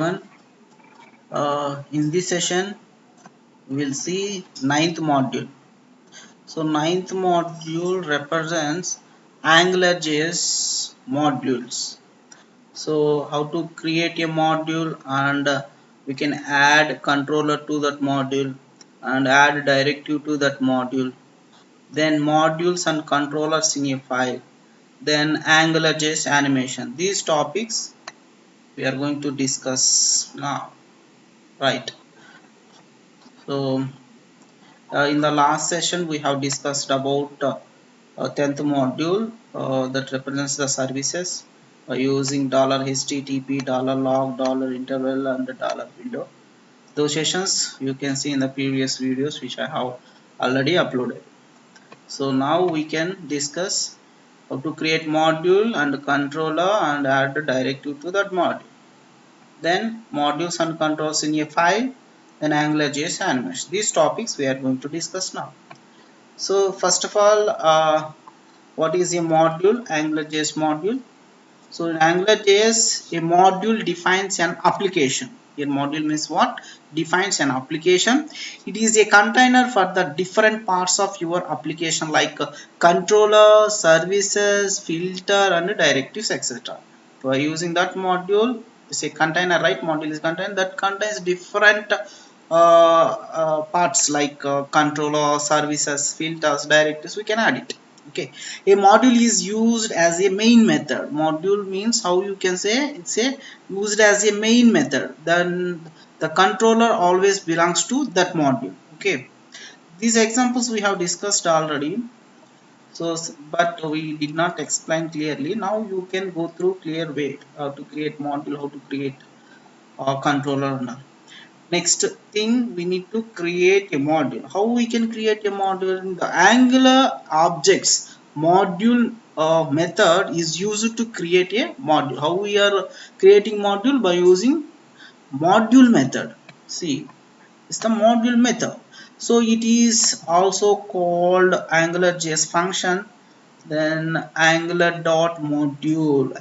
everyone. In this session, we will see ninth module. So, ninth module represents AngularJS modules. So, how to create a module and we can add controller to that module and add directive to that module. Then modules and controllers in a file. Then AngularJS Animation. These topics we are going to discuss now. Right. So in the last session we have discussed about 10th module that represents the services using $http $log $interval and $window. Those sessions you can see in the previous videos which I have already uploaded. So now we can discuss how to create module and controller and add the directive to that module. Then modules and controls in a file, then AngularJS Animation. These topics we are going to discuss now. So first of all, what is a module? AngularJS module. So in AngularJS, a module defines an application. A module means what? Defines an application. It is a container for the different parts of your application like controller, services, filter and directives, etc. By using that module, it's a container, right? Module is container that contains different parts like controller, services, filters, directives. We can add it. Okay, a module is used as a main method. Module means, how you can say, it's a used as a main method. Then the controller always belongs to that module. Okay, these examples we have discussed already. So, but we did not explain clearly. Now you can go through clear way how to create module, how to create controller. Now, next thing, we need to create a module. How we can create a module? In the Angular objects module method is used to create a module. How we are creating module? By using module method. See, it's the module method. So it is also called AngularJS function. Then angular.module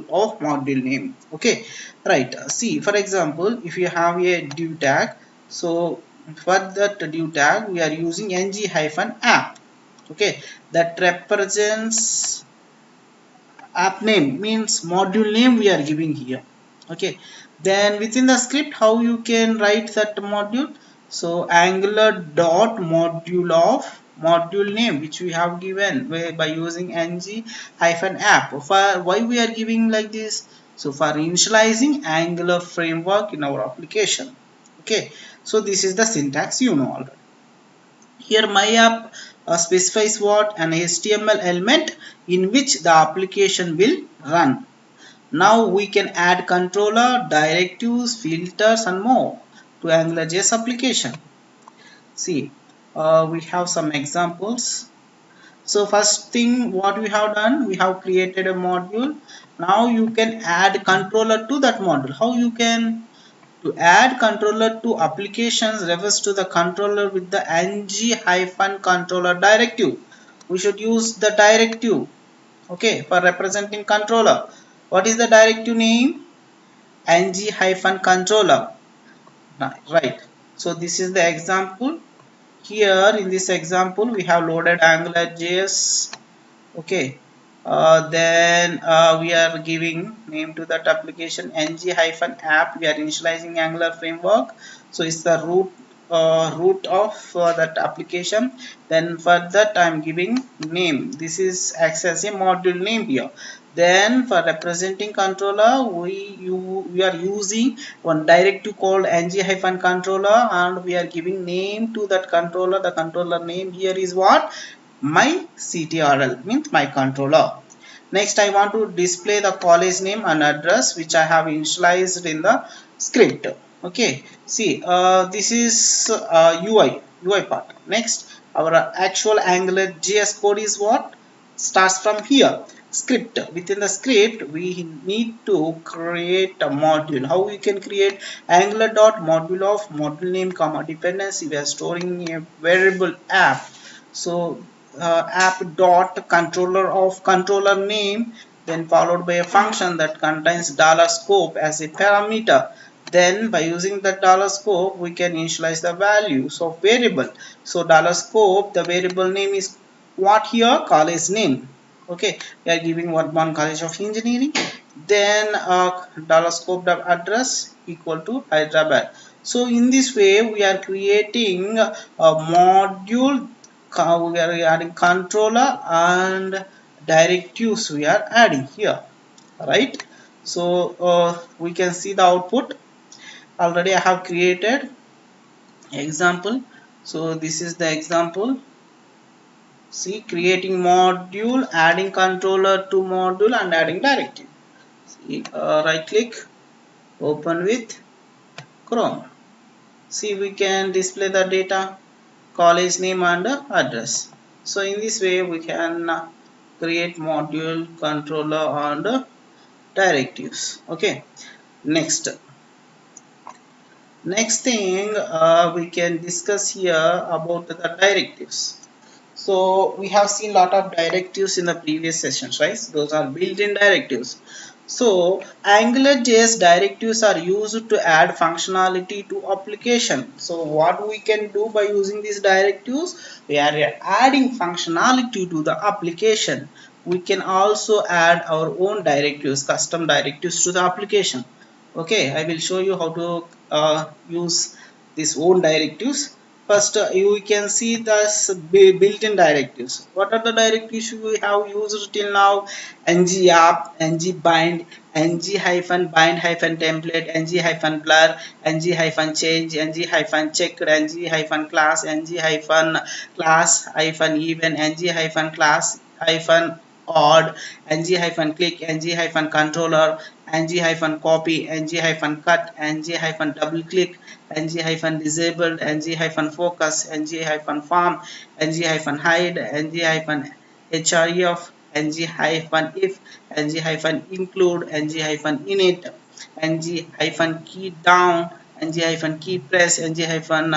of module name. Okay, right. See, for example, if you have a div tag, so for that div tag we are using ng-app. Okay, that represents app name, means module name we are giving here. Okay, then within the script, how you can write that module? So angular.module of module name, which we have given by using ng-app. For why we are giving like this? So for initializing Angular framework in our application. Okay, so this is the syntax you know already. Here my app specifies what? An HTML element in which the application will run. Now we can add controller, directives, filters and more to AngularJS application. See, we have some examples. So first thing what we have done, we have created a module. Now you can add controller to that module. How you can? To add controller to applications refers to the controller with the ng-controller directive. We should use the directive, okay, for representing controller. What is the directive name? ng-controller, right. So this is the example. Here in this example we have loaded AngularJS. Okay, then we are giving name to that application ng-app. We are initializing Angular framework, so it's the root of that application. Then for that I am giving name. This is acts as a module name here. Then for representing controller, we are using one directive called ng-controller, and we are giving name to that controller. The controller name here is what? My CTRL, means my controller. Next I want to display the college name and address which I have initialized in the script. Okay, see, this is UI part. Next, our actual AngularJS code is what? Starts from here, script. Within the script we need to create a module. How we can create? Angular.module of module name comma dependency. We are storing a variable app. So app dot controller of controller name, then followed by a function that contains $scope as a parameter. Then by using the $scope we can initialize the values of variable. So $scope, the variable name is what here? College name. Okay, we are giving one College of Engineering. Then $scope address equal to Hyderabad. So in this way we are creating a module, we are adding controller and directives we are adding here, right? So we can see the output. Already I have created example. So this is the example. See, creating module, adding controller to module and adding directive. See, right click, open with Chrome. See, we can display the data, college name and address. So in this way we can create module, controller and directives. Okay, next thing we can discuss here about the directives. So we have seen lot of directives in the previous sessions, right? Those are built-in directives. So AngularJS directives are used to add functionality to application. So what we can do by using these directives, we are adding functionality to the application. We can also add our own directives, custom directives to the application. Okay, I will show you how to use these own directives. First, you can see the built-in directives. What are the directives we have used till now? ng app, ng bind, ng hyphen bind hyphen template, ng hyphen blur, ng hyphen change, ng hyphen checked, ng hyphen class, ng hyphen class hyphen even, ng hyphen class hyphen odd, ng hyphen click, ng hyphen controller, ng hyphen copy, ng hyphen cut, ng hyphen double click, ng hyphen disabled, ng hyphen focus, ng hyphen farm, ng hyphen hide, ng hyphen href, ng hyphen if, ng hyphen include, ng hyphen init, ng hyphen key down, ng hyphen key press, ng hyphen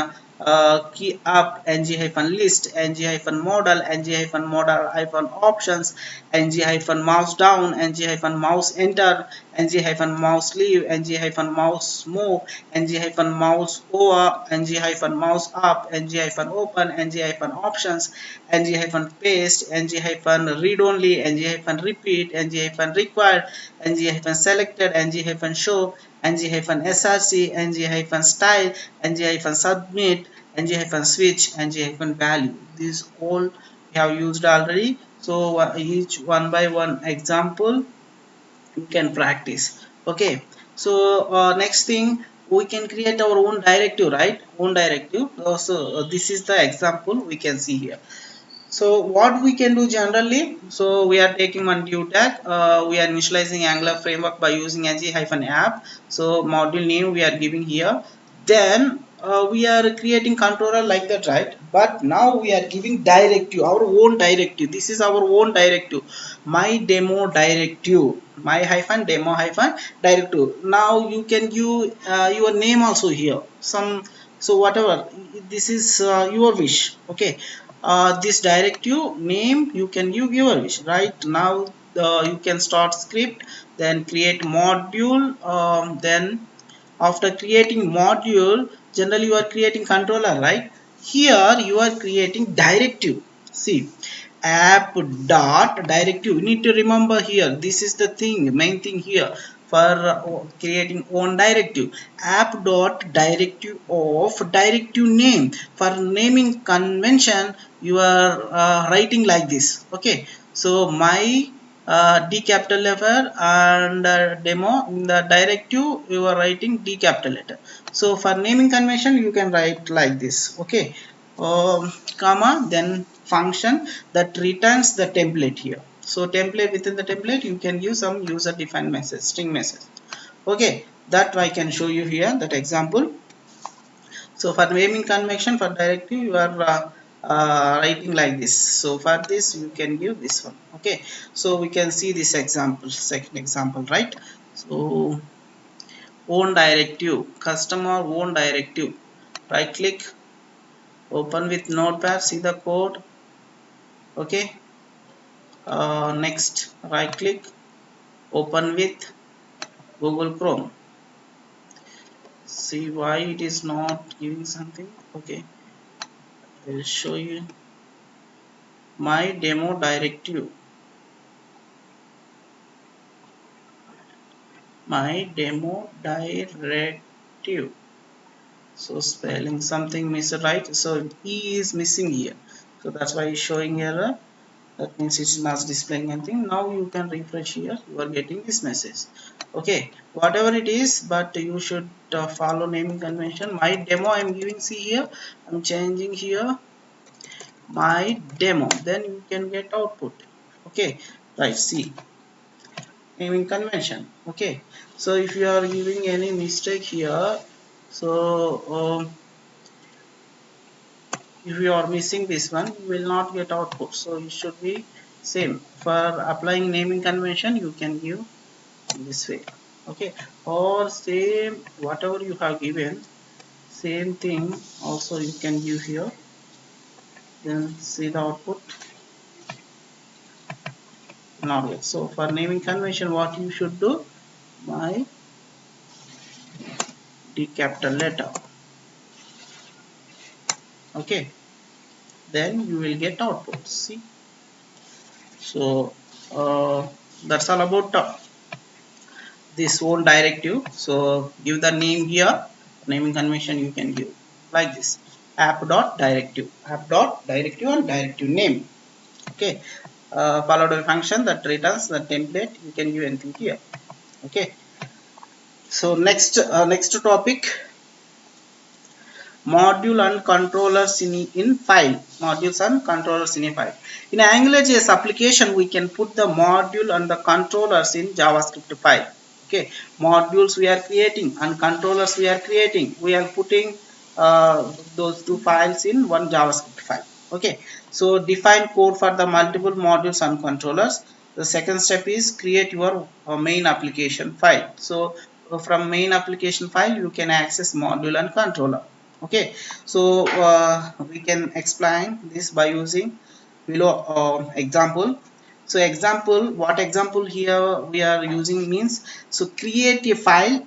key up, ng hyphen list, ng hyphen modal, ng hyphen modal hyphen options, ng hyphen mouse down, ng hyphen mouse enter, ng hyphen mouse leave, ng hyphen mouse move, ng hyphen mouse over, ng hyphen mouse up, ng hyphen open, ng hyphen options, ng hyphen paste, ng hyphen read only, ng hyphen repeat, ng hyphen required, ng hyphen selected, ng hyphen show, ng hyphen src, ng hyphen style, ng hyphen submit, ng hyphen switch, ng hyphen value. These all we have used already. So each one by one example you can practice. Okay, so next thing we can create our own directive, right? Own directive. So this is the example we can see here. So what we can do generally, so we are taking one due tag, we are initializing Angular framework by using ng-app. So module name we are giving here. Then we are creating controller like that, right? But now we are giving directive, our own directive. This is our own directive, my demo directive, my hyphen demo hyphen directive. Now you can give your name also here. So whatever, this is your wish. Okay, this directive name you can give your wish. Right now you can start script, then create module, then after creating module, generally you are creating controller, right? Here you are creating directive. See, app dot directive, you need to remember here, this is the thing, main thing here for creating own directive. App dot directive of directive name. For naming convention you are writing like this. Okay, so my D capital letter and demo in the directive you are writing D capital letter. So for naming convention you can write like this. Okay, comma, then function that returns the template here. So template, within the template you can use some user defined message, string message. Okay, that I can show you here, that example. So for naming convention for directive you are writing like this. So for this you can give this one. Okay, so we can see this example, second example, right? So own directive, customer own directive, right click, open with notepad, see the code. Okay, next right click, open with Google Chrome. See why it is not giving something. Okay, I will show you my demo directive. My demo directive. So spelling something missed, right? So E is missing here. So that's why it's showing error. That means it is not displaying anything. Now you can refresh here. You are getting this message. Okay, whatever it is, but you should follow naming convention. My demo I'm giving, see here. I'm changing here my demo. Then you can get output. Okay, right. See naming convention. Okay, so if you are giving any mistake here, so if you are missing this one, you will not get output. So it should be same. For applying naming convention, you can give this way. Okay, or same whatever you have given, same thing also you can give here. Then see the output. Not yet. So for naming convention, what you should do, my D capital letter. Okay, then you will get output. See, so that's all about this whole directive. So give the name here, naming convention you can give like this, app.directive, app.directive and directive name. Okay, followed by function that returns the template. You can give anything here. Okay, so next topic, module and controllers in file. Modules and controllers in a file. In AngularJS application, we can put the module and the controllers in JavaScript file. Okay, modules we are creating and controllers we are creating. We are putting those two files in one JavaScript file. Okay, so define code for the multiple modules and controllers. The second step is create your main application file. So from main application file, you can access module and controller. Okay, so we can explain this by using below example. So example, what example here we are using means, so create a file,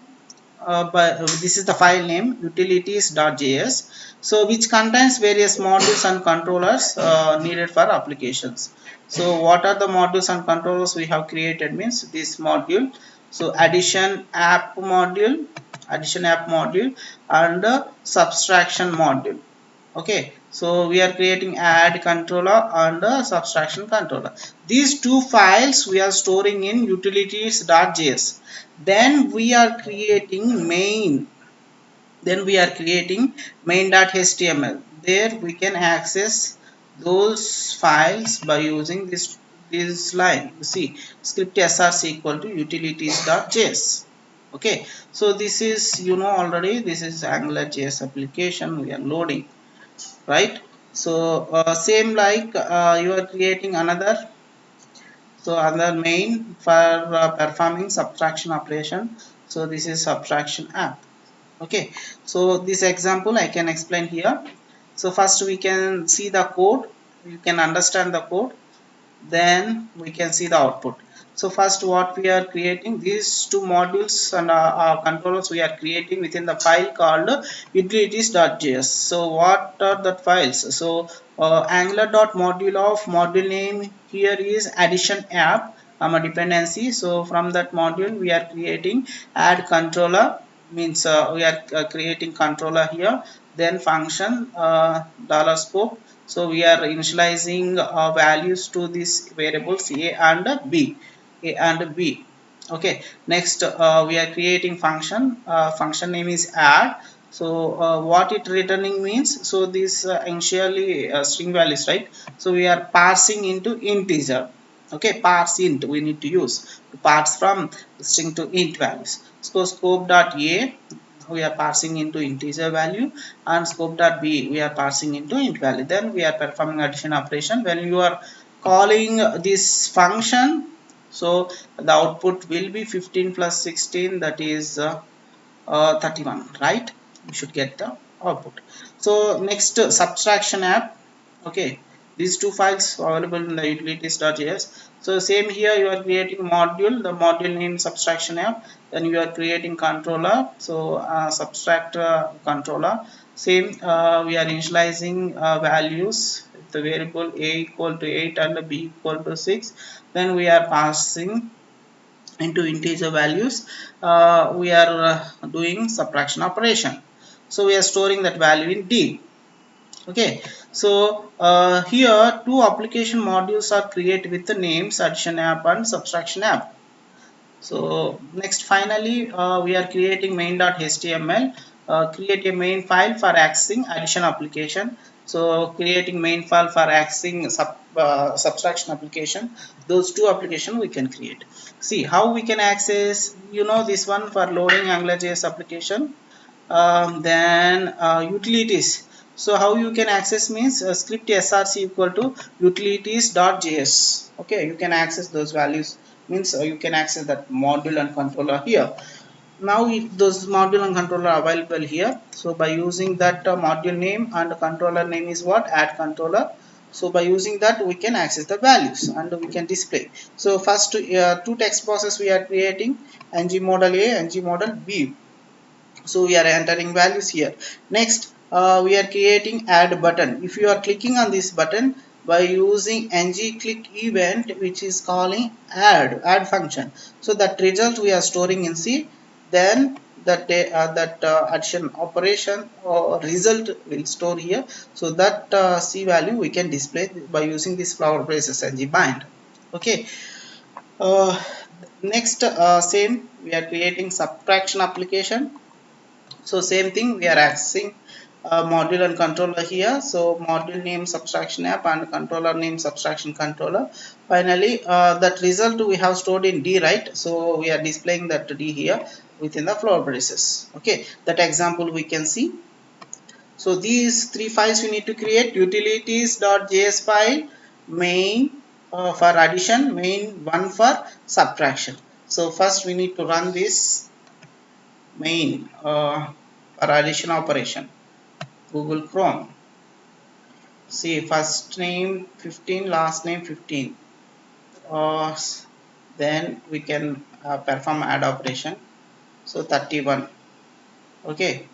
but this is the file name utilities.js, so which contains various modules and controllers needed for applications. So what are the modules and controllers we have created means this module. So addition app module and subtraction module. Okay, so we are creating add controller and subtraction controller. These two files we are storing in utilities.js. Then we are creating main.html. There we can access those files by using this line. You see, script src equal to utilities.js. Okay, so this is, you know already, this is AngularJS application we are loading, right? So same like you are creating another, so another main for performing subtraction operation. So this is subtraction app. Okay, so this example I can explain here. So first we can see the code, you can understand the code, then we can see the output. So first what we are creating, these two modules and controllers we are creating within the file called utilities.js. So what are the files? So angular.module of module name here is addition app, a dependency. So from that module we are creating add controller, means we are creating controller here, then function dollar scope. So we are initializing values to these variables a and b. Okay, next we are creating function, function name is add. So what it returning means, so this initially string values, right? So we are passing into integer. Okay, parse int we need to use to parse from string to int values. So scope.a we are passing into integer value, and scope.b we are passing into int value. Then we are performing addition operation. When you are calling this function, so the output will be 15 plus 16, that is 31, right? You should get the output. So next subtraction app. Okay, these two files are available in the utilities.js. So same here, you are creating module, the module name subtraction app, then you are creating controller, so subtract controller. Same, we are initializing values, the variable a equal to 8 and b equal to 6, then we are passing into integer values. We are doing subtraction operation, so we are storing that value in d. Okay, so here two application modules are created with the names addition app and subtraction app. So next, finally, we are creating main.html. Create a main file for accessing addition application. So creating main file for accessing subtraction application. Those two application we can create. See how we can access. You know this one for loading AngularJS application. Then utilities. So how you can access means script src equal to utilities.js. Okay, you can access those values, means you can access that module and controller here. Now those module and controller are available here. So by using that module name and controller name is what, add controller. So by using that we can access the values and we can display. So first two text boxes we are creating, ng model a, ng model b. So we are entering values here. Next, we are creating add button. If you are clicking on this button by using ng click event, which is calling add function, so that result we are storing in C. Then that addition operation or result will store here, so that C value we can display by using this flower braces ng bind. Okay, uh, next, same, we are creating subtraction application. So same thing, we are accessing module and controller here. So module name subtraction app and controller name subtraction controller. Finally, that result we have stored in D, right? So we are displaying that D here within the flower braces. Okay, that example we can see. So these three files we need to create: utilities.js file, main for addition, main one for subtraction. So first we need to run this main for addition operation. Google Chrome. See, first name 15, last name 15. Uh, then we can perform add operation. So 31. Okay.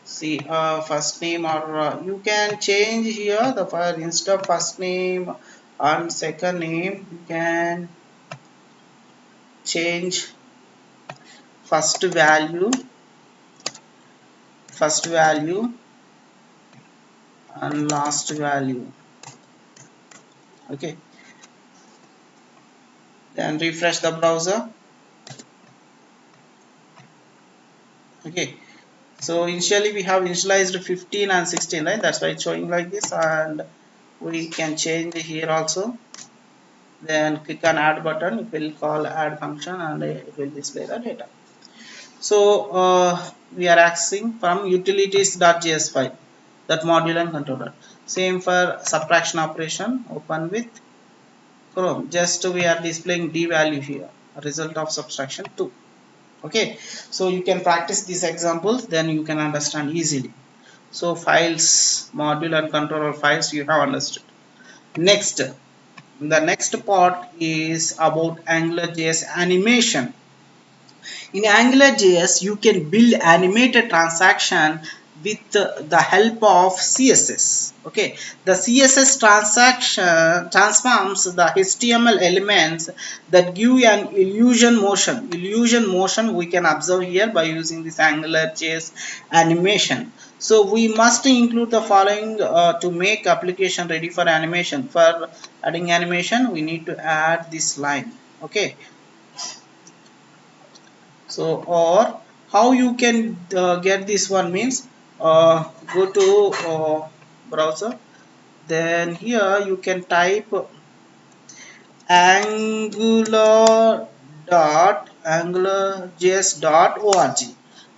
See, first name, or you can change here the file instead of first name and second name. You can change first value and last value. Okay, then refresh the browser. Okay, so initially we have initialized 15 and 16, right? That's why it's showing like this, and we can change here also. Then click on add button, it will call add function and it will display the data. So we are accessing from utilities.js file, that module and controller. Same for subtraction operation, open with Chrome. Just we are displaying D value here, result of subtraction 2. Okay, so you can practice these examples, then you can understand easily. So files, module and controller files you have understood. Next, the next part is about AngularJS Animation. In AngularJS, you can build animated transaction with the help of CSS. Okay, the CSS transaction transforms the HTML elements that give an illusion motion. Illusion motion we can observe here by using this AngularJS animation. So we must include the following to make application ready for animation. For adding animation, we need to add this line. Okay, so or how you can get this one means go to browser, then here you can type angularjs.org,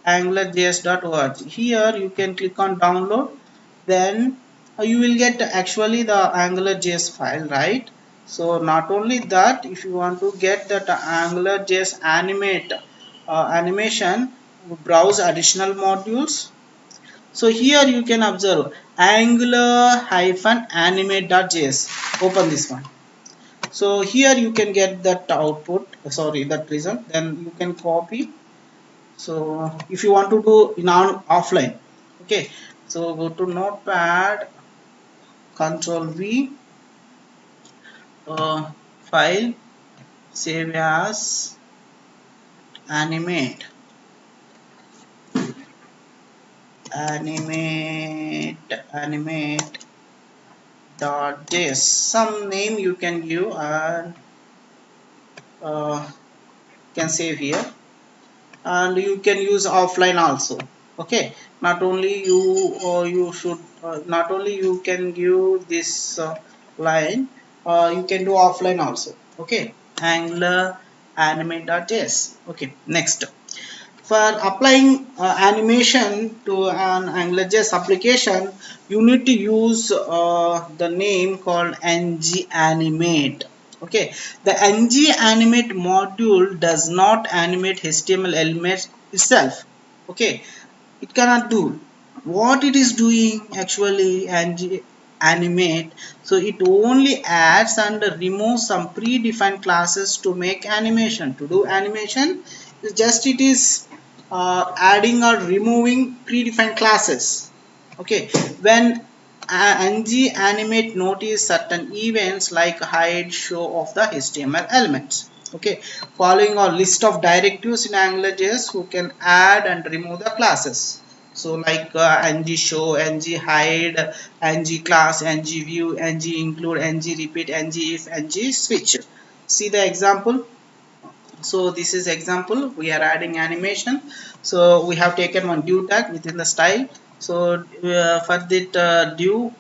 angularjs.org. Here you can click on download, then you will get actually the AngularJS file, right? So not only that, if you want to get that AngularJS animation, browse additional modules. So here you can observe angular-animate.js. Open this one. So here you can get that output, sorry, that result. Then you can copy. So if you want to do in offline, okay, so go to notepad, control V, file, save as animate, animate dot js, some name you can give, and uh, can save here. And you can use offline also, okay. Not only you, you should not only you can give this line, you can do offline also, okay. Angular animate.js. Okay, next, for applying animation to an AngularJS application, you need to use the name called Animate. Okay, the Animate module does not animate HTML elements itself. Okay, it cannot do what it is doing actually. Animate, so it only adds and removes some predefined classes to make animation. To do animation, just it is adding or removing predefined classes. Okay, when ng animate notice certain events like hide, show of the HTML elements. Okay, following a list of directives in AngularJS, who can add and remove the classes. So like ng show, ng hide, ng class, ng view, ng include, ng repeat, ng if, ng switch. See the example. So this is example, we are adding animation. So we have taken one div tag within the style. So for that div,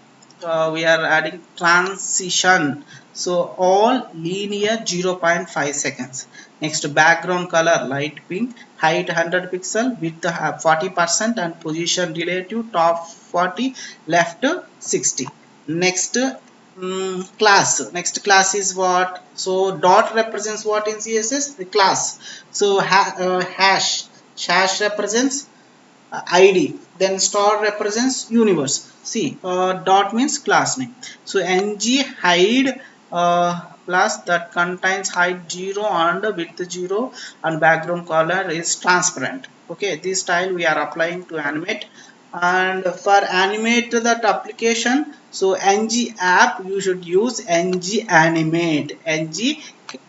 we are adding transition, so all linear 0.5 seconds. Next, background color light pink, height 100 pixel, width 40%, and position relative top 40, left 60. Next, class. Next class is what? So dot represents what in CSS? The class. So hash represents ID. Then star represents universe. See, dot means class name. So ng hide class that contains height 0 and width 0 and background color is transparent. Okay, this style we are applying to animate. And for animate that application, so ng app, you should use ng animate. Ng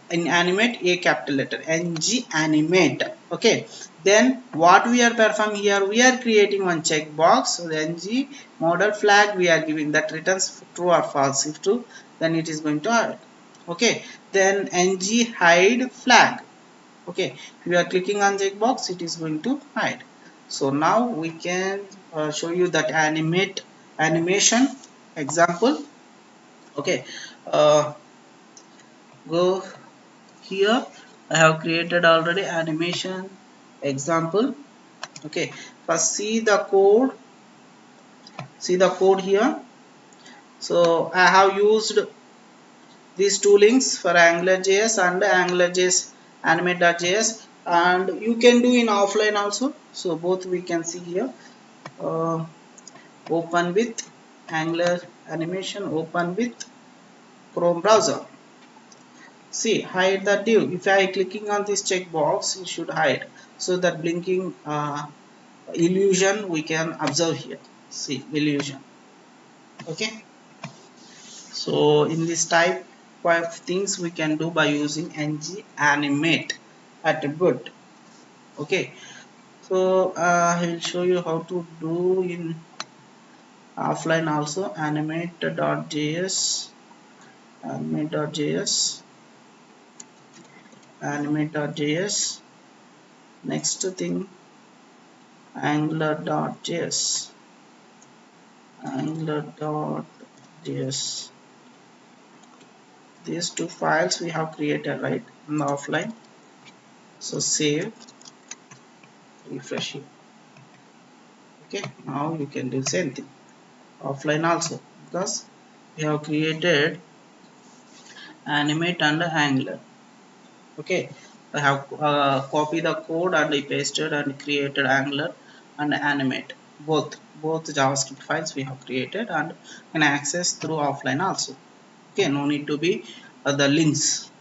in animate, a capital letter, ng animate. Okay, then what we are performing here, we are creating one checkbox. So the ng model flag we are giving, that returns true or false. If true, then it is going to hide. Okay, then ng hide flag. Okay, if you are clicking on checkbox, it is going to hide. So now we can show you that animation example. Okay, go here. I have created already animation example. Okay, first see the code. See the code here. So I have used these two links for AngularJS and AngularJS Animate.js, and you can do in offline also. So both we can see here. Uh, Open with Angular animation, open with Chrome browser. See, hide the div. If I clicking on this checkbox, it should hide. So that blinking illusion we can observe here. See, illusion. Okay. So in this type of things we can do by using ng animate attribute. Okay. So I will show you how to do in offline also. Animate.js, animate.js, animate.js. Next thing, angular.js, angular.js. These two files we have created right in the offline. So save, refresh it. Okay, now you can do same thing offline also, because we have created animate and angular. Okay, I have copied the code and I pasted and created angular and animate, both JavaScript files we have created and can access through offline also. Okay, no need to be the links,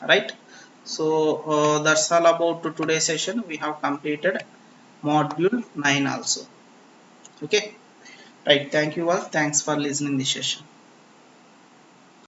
right? So that's all about today's session. We have completed module 9 also. Okay, right, thank you all, thanks for listening this session.